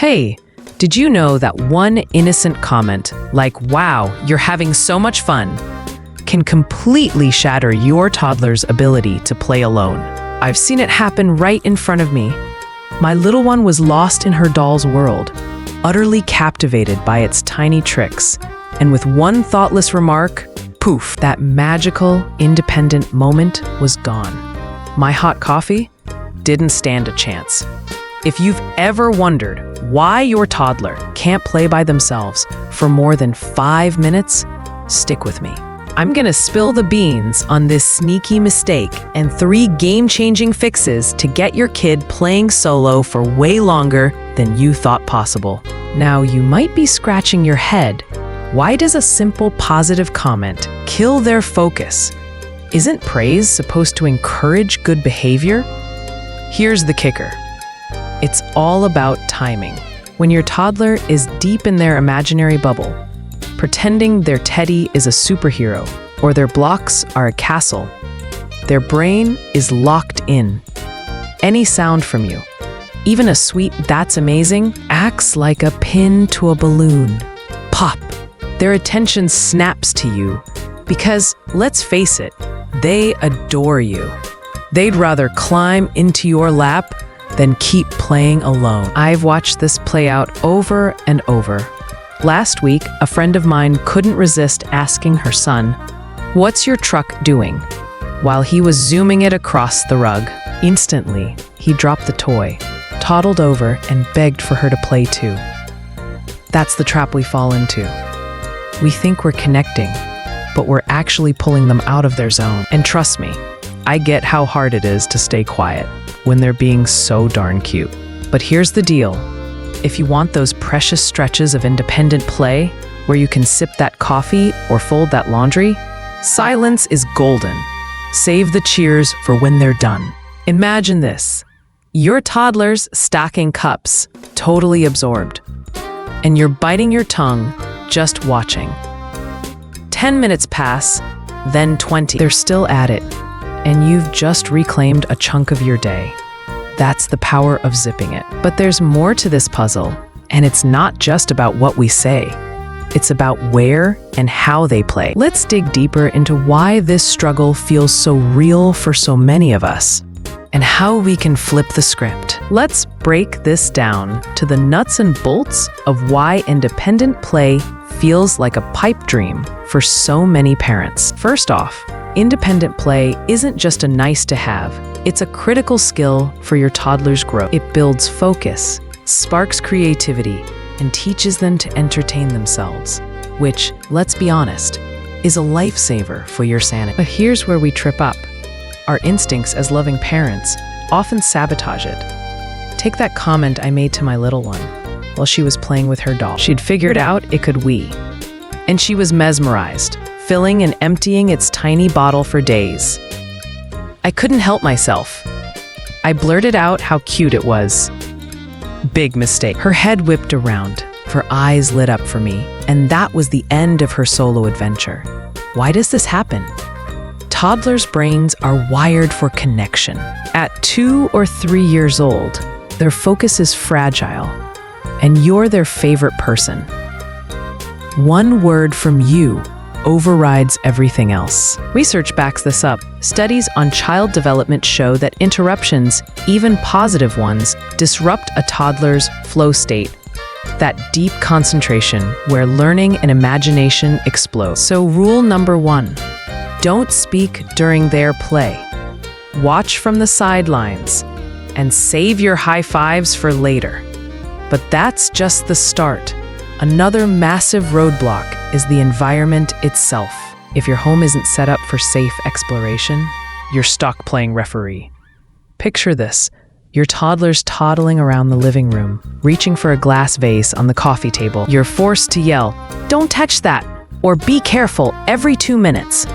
Hey, did you know that one innocent comment, like, "Wow, you're having so much fun," can completely shatter your toddler's ability to play alone? I've seen it happen right in front of me. My little one was lost in her doll's world, utterly captivated by its tiny tricks, and with one thoughtless remark, poof, that magical, independent moment was gone. My hot coffee didn't stand a chance. If you've ever wondered why your toddler can't play by themselves for more than 5 minutes, stick with me. I'm gonna spill the beans on this sneaky mistake and 3 game-changing fixes to get your kid playing solo for way longer than you thought possible. Now, you might be scratching your head. Why does a simple positive comment kill their focus? Isn't praise supposed to encourage good behavior? Here's the kicker. It's all about timing. When your toddler is deep in their imaginary bubble, pretending their teddy is a superhero or their blocks are a castle, their brain is locked in. Any sound from you, even a sweet "that's amazing," acts like a pin to a balloon. Pop! Their attention snaps to you because, let's face it, they adore you. They'd rather climb into your lap than keep playing alone. I've watched this play out over and over. Last week, a friend of mine couldn't resist asking her son, "What's your truck doing?" while he was zooming it across the rug. Instantly, he dropped the toy, toddled over, and begged for her to play too. That's the trap we fall into. We think we're connecting, but we're actually pulling them out of their zone. And trust me, I get how hard it is to stay quiet when they're being so darn cute. But here's the deal. If you want those precious stretches of independent play, where you can sip that coffee or fold that laundry, silence is golden. Save the cheers for when they're done. Imagine this. Your toddler's stacking cups, totally absorbed. And you're biting your tongue, just watching. 10 minutes pass, then 20. They're still at it, and you've just reclaimed a chunk of your day. That's the power of zipping it. But there's more to this puzzle, and it's not just about what we say. It's about where and how they play. Let's dig deeper into why this struggle feels so real for so many of us, and how we can flip the script. Let's break this down to the nuts and bolts of why independent play feels like a pipe dream for so many parents. First off, independent play isn't just a nice to have, it's a critical skill for your toddler's growth. It builds focus, sparks creativity, and teaches them to entertain themselves, which, let's be honest, is a lifesaver for your sanity. But here's where we trip up. Our instincts as loving parents often sabotage it. Take that comment I made to my little one while she was playing with her doll. She'd figured out it could wee, and she was mesmerized, filling and emptying its tiny bottle for days. I couldn't help myself. I blurted out how cute it was. Big mistake. Her head whipped around, her eyes lit up for me, and that was the end of her solo adventure. Why does this happen? Toddlers' brains are wired for connection. At 2 or 3 years old, their focus is fragile, and you're their favorite person. One word from you overrides everything else. Research backs this up. Studies on child development show that interruptions, even positive ones, disrupt a toddler's flow state, that deep concentration where learning and imagination explode. So rule number 1, don't speak during their play. Watch from the sidelines and save your high fives for later. But that's just the start. Another massive roadblock is the environment itself. If your home isn't set up for safe exploration, you're stuck playing referee. Picture this. Your toddler's toddling around the living room, reaching for a glass vase on the coffee table. You're forced to yell, "Don't touch that," or "Be careful," every 2 minutes.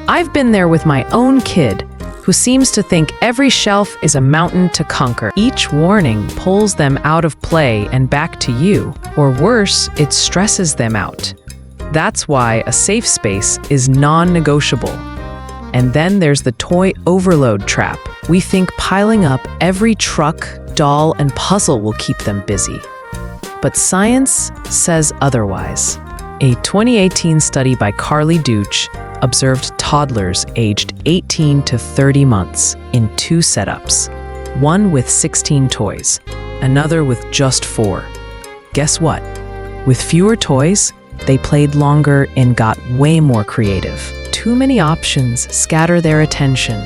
I've been there with my own kid, who seems to think every shelf is a mountain to conquer. Each warning pulls them out of play and back to you, or worse, it stresses them out. That's why a safe space is non-negotiable. And then there's the toy overload trap. We think piling up every truck, doll, and puzzle will keep them busy. But science says otherwise. A 2018 study by Carly Deutsch observed toddlers aged 18 to 30 months in 2 setups, one with 16 toys, another with just 4. Guess what? With fewer toys, they played longer and got way more creative. Too many options scatter their attention.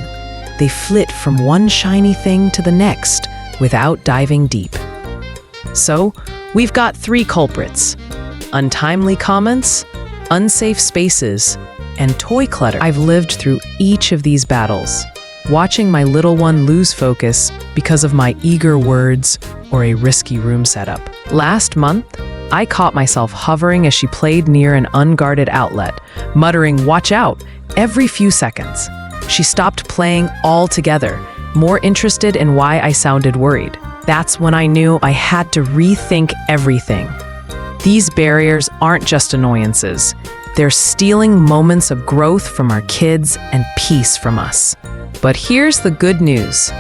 They flit from one shiny thing to the next without diving deep. So, we've got 3 culprits: untimely comments, unsafe spaces, and toy clutter. I've lived through each of these battles, watching my little one lose focus because of my eager words or a risky room setup. Last month, I caught myself hovering as she played near an unguarded outlet, muttering, "Watch out," every few seconds. She stopped playing altogether, more interested in why I sounded worried. That's when I knew I had to rethink everything. These barriers aren't just annoyances. They're stealing moments of growth from our kids and peace from us. But here's the good news.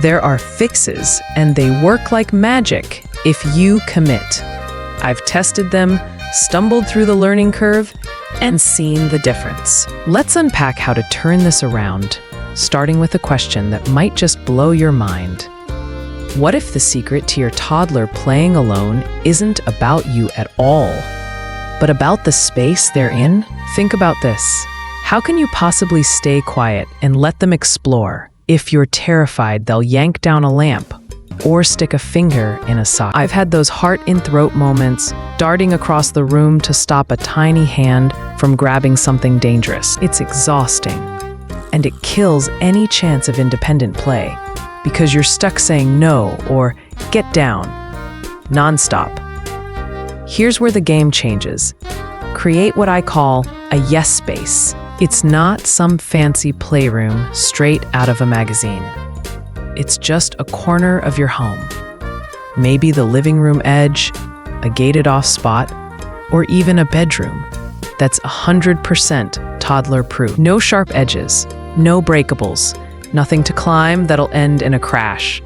There are fixes, and they work like magic if you commit. I've tested them, stumbled through the learning curve, and seen the difference. Let's unpack how to turn this around, starting with a question that might just blow your mind. What if the secret to your toddler playing alone isn't about you at all, but about the space they're in? Think about this. How can you possibly stay quiet and let them explore if you're terrified they'll yank down a lamp or stick a finger in a sock? I've had those heart-in-throat moments, darting across the room to stop a tiny hand from grabbing something dangerous. It's exhausting, and it kills any chance of independent play, because you're stuck saying no or get down, nonstop. Here's where the game changes. Create what I call a yes space. It's not some fancy playroom straight out of a magazine. It's just a corner of your home. Maybe the living room edge, a gated off spot, or even a bedroom that's 100% toddler-proof. No sharp edges, no breakables, nothing to climb that'll end in a crash.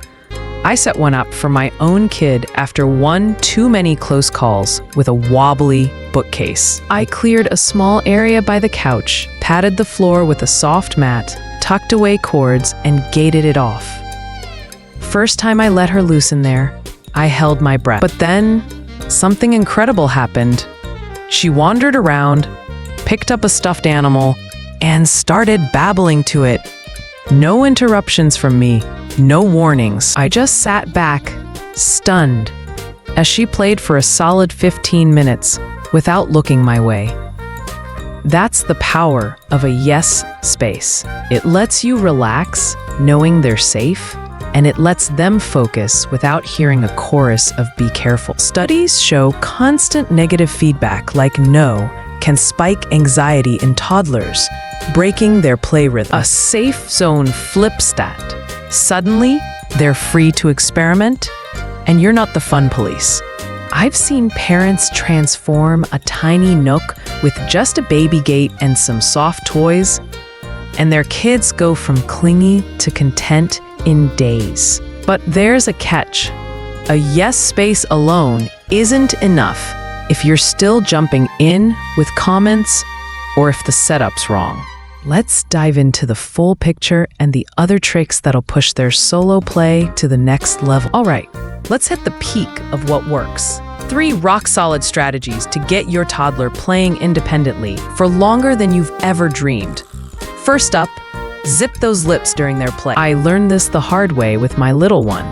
I set one up for my own kid after one too many close calls with a wobbly bookcase. I cleared a small area by the couch, patted the floor with a soft mat, tucked away cords, and gated it off. First time I let her loose in there, I held my breath. But then, something incredible happened. She wandered around, picked up a stuffed animal, and started babbling to it. No interruptions from me, no warnings. I just sat back, stunned, as she played for a solid 15 minutes without looking my way. That's the power of a yes space. It lets you relax, knowing they're safe, and it lets them focus without hearing a chorus of "be careful." Studies show constant negative feedback like no can spike anxiety in toddlers, breaking their play rhythm. A safe zone flips that. Suddenly, they're free to experiment, and you're not the fun police. I've seen parents transform a tiny nook with just a baby gate and some soft toys, and their kids go from clingy to content in days. But there's a catch. A yes space alone isn't enough if you're still jumping in with comments or if the setup's wrong. Let's dive into the full picture and the other tricks that'll push their solo play to the next level. All right, let's hit the peak of what works. 3 rock-solid strategies to get your toddler playing independently for longer than you've ever dreamed. First up, zip those lips during their play. I learned this the hard way with my little one.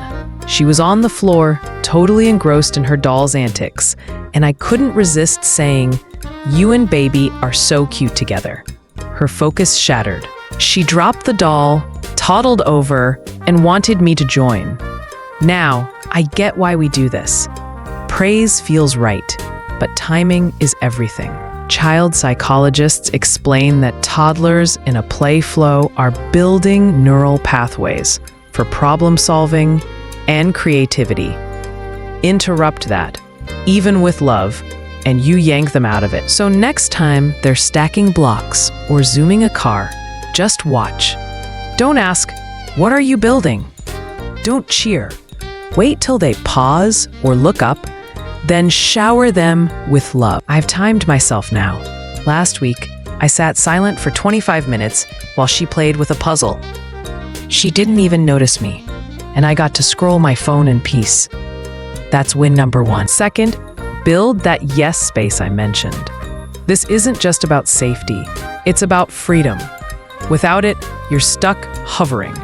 She was on the floor, totally engrossed in her doll's antics, and I couldn't resist saying, "You and baby are so cute together." Her focus shattered. She dropped the doll, toddled over, and wanted me to join. Now, I get why we do this. Praise feels right, but timing is everything. Child psychologists explain that toddlers in a play flow are building neural pathways for problem solving and creativity. Interrupt that, even with love, and you yank them out of it. So next time they're stacking blocks or zooming a car, just watch. Don't ask, "What are you building?" Don't cheer. Wait till they pause or look up, Then shower them with love. I've timed myself now. Last week, I sat silent for 25 minutes while she played with a puzzle. She didn't even notice me, and I got to scroll my phone in peace. That's win number 1. Second, build that yes space I mentioned. This isn't just about safety, it's about freedom. Without it, you're stuck hovering.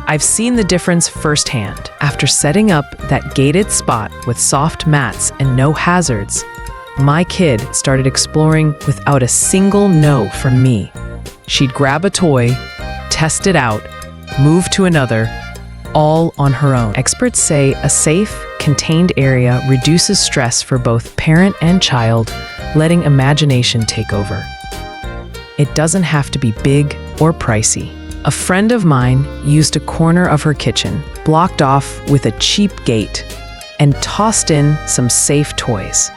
I've seen the difference firsthand. After setting up that gated spot with soft mats and no hazards, my kid started exploring without a single no from me. She'd grab a toy, test it out, move to another, all on her own. Experts say a safe, contained area reduces stress for both parent and child, letting imagination take over. It doesn't have to be big or pricey. A friend of mine used a corner of her kitchen, blocked off with a cheap gate, and tossed in some safe toys.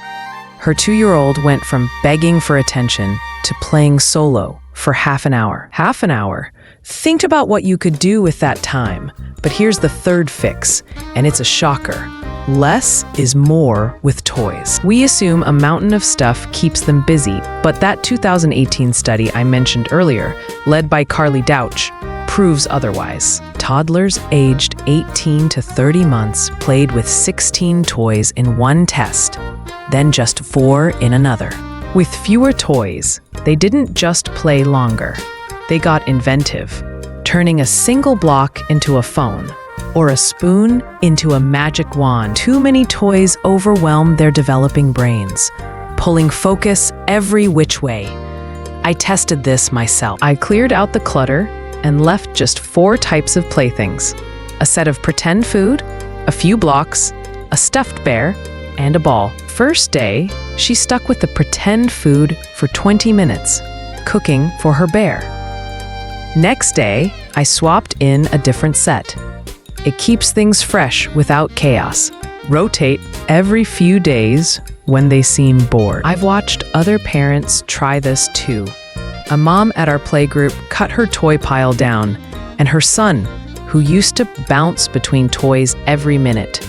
Her 2-year-old went from begging for attention to playing solo for half an hour. Half an hour. Think about what you could do with that time. But here's the third fix, and it's a shocker. Less is more with toys. We assume a mountain of stuff keeps them busy, but that 2018 study I mentioned earlier, led by Carly Douch, proves otherwise. Toddlers aged 18 to 30 months played with 16 toys in one test, then just 4 in another. With fewer toys, they didn't just play longer. They got inventive, turning a single block into a phone, or a spoon into a magic wand. Too many toys overwhelmed their developing brains, pulling focus every which way. I tested this myself. I cleared out the clutter and left just 4 types of playthings: a set of pretend food, a few blocks, a stuffed bear, and a ball. First day, she stuck with the pretend food for 20 minutes, cooking for her bear. Next day, I swapped in a different set. It keeps things fresh without chaos. Rotate every few days when they seem bored. I've watched other parents try this too. A mom at our playgroup cut her toy pile down, and her son, who used to bounce between toys every minute,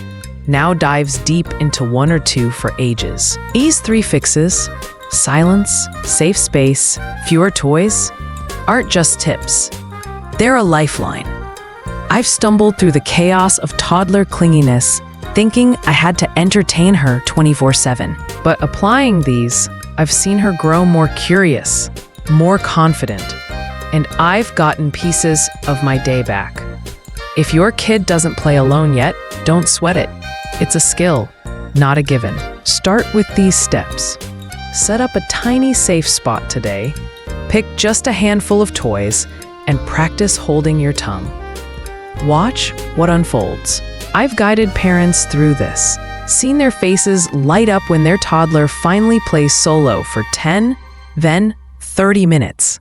now dives deep into 1 or 2 for ages. These 3 fixes, silence, safe space, fewer toys, aren't just tips. They're a lifeline. I've stumbled through the chaos of toddler clinginess, thinking I had to entertain her 24/7. But applying these, I've seen her grow more curious, more confident, and I've gotten pieces of my day back. If your kid doesn't play alone yet, don't sweat it. It's a skill, not a given. Start with these steps. Set up a tiny safe spot today, pick just a handful of toys, and practice holding your tongue. Watch what unfolds. I've guided parents through this, seen their faces light up when their toddler finally plays solo for 10, then 30 minutes.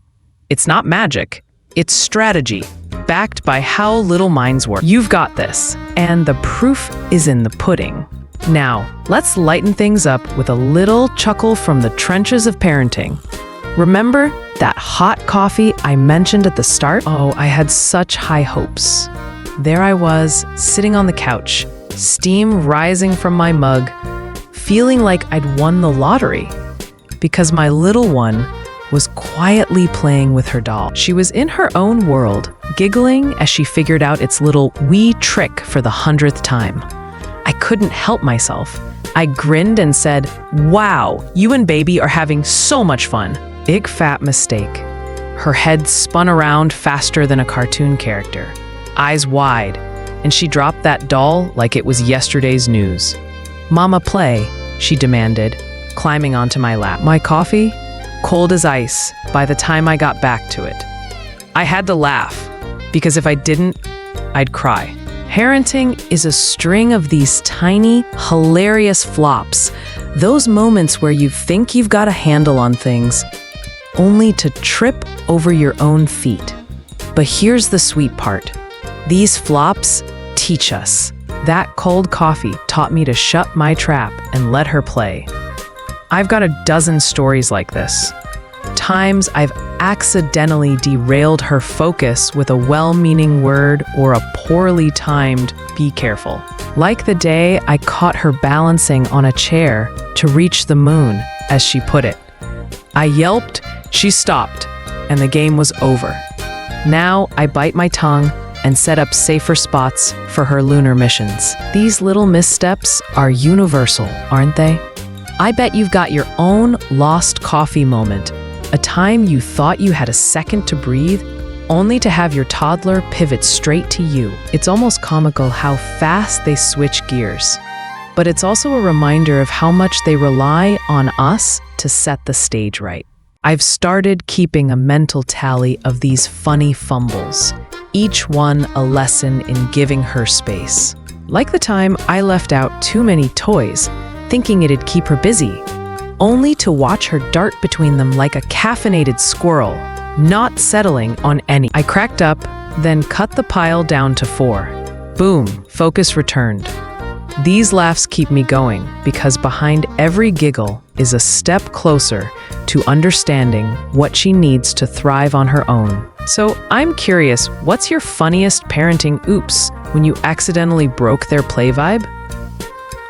It's not magic, it's strategy, backed by how little minds work. You've got this, and the proof is in the pudding. Now, let's lighten things up with a little chuckle from the trenches of parenting. Remember that hot coffee I mentioned at the start? Oh, I had such high hopes. There I was, sitting on the couch, steam rising from my mug, feeling like I'd won the lottery, because my little one was quietly playing with her doll. She was in her own world, giggling as she figured out its little wee trick for the 100th time. I couldn't help myself. I grinned and said, "Wow, you and baby are having so much fun." Big fat mistake. Her head spun around faster than a cartoon character, eyes wide, and she dropped that doll like it was yesterday's news. "Mama, play," she demanded, climbing onto my lap. My coffee? Cold as ice by the time I got back to it. I had to laugh, because if I didn't, I'd cry. Parenting is a string of these tiny, hilarious flops, those moments where you think you've got a handle on things, only to trip over your own feet. But here's the sweet part. These flops teach us. That cold coffee taught me to shut my trap and let her play. I've got a dozen stories like this. Times I've accidentally derailed her focus with a well-meaning word or a poorly timed "be careful." Like the day I caught her balancing on a chair to reach the moon, as she put it. I yelped, she stopped, and the game was over. Now I bite my tongue and set up safer spots for her lunar missions. These little missteps are universal, aren't they? I bet you've got your own lost coffee moment, a time you thought you had a second to breathe, only to have your toddler pivot straight to you. It's almost comical how fast they switch gears. But it's also a reminder of how much they rely on us to set the stage right. I've started keeping a mental tally of these funny fumbles, each one a lesson in giving her space. Like the time I left out too many toys, thinking it'd keep her busy, only to watch her dart between them like a caffeinated squirrel, not settling on any. I cracked up, then cut the pile down to 4. Boom, focus returned. These laughs keep me going because behind every giggle is a step closer to understanding what she needs to thrive on her own. So I'm curious, what's your funniest parenting oops when you accidentally broke their play vibe?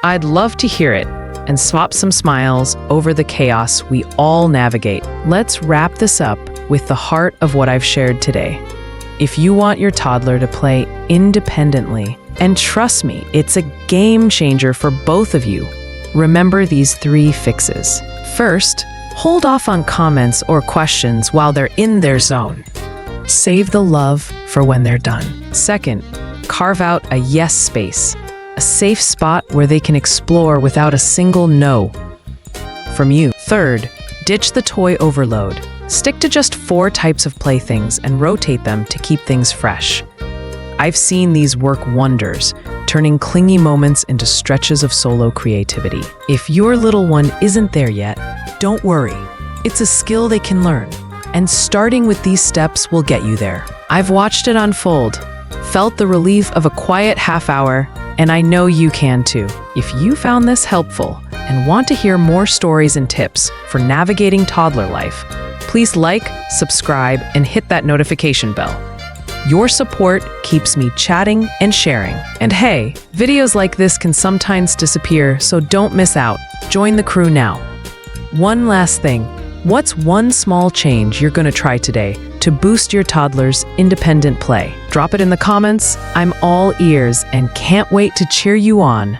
I'd love to hear it and swap some smiles over the chaos we all navigate. Let's wrap this up with the heart of what I've shared today. If you want your toddler to play independently, and trust me, it's a game changer for both of you, remember these 3 fixes. First, hold off on comments or questions while they're in their zone. Save the love for when they're done. Second, carve out a yes space, a safe spot where they can explore without a single no from you. Third, ditch the toy overload. Stick to just 4 types of playthings and rotate them to keep things fresh. I've seen these work wonders, turning clingy moments into stretches of solo creativity. If your little one isn't there yet, don't worry. It's a skill they can learn, and starting with these steps will get you there. I've watched it unfold, felt the relief of a quiet half hour, and I know you can too. If you found this helpful and want to hear more stories and tips for navigating toddler life, please like, subscribe, and hit that notification bell. Your support keeps me chatting and sharing. And hey, videos like this can sometimes disappear, so don't miss out. Join the crew now. One last thing. What's one small change you're going to try today to boost your toddler's independent play? Drop it in the comments. I'm all ears and can't wait to cheer you on.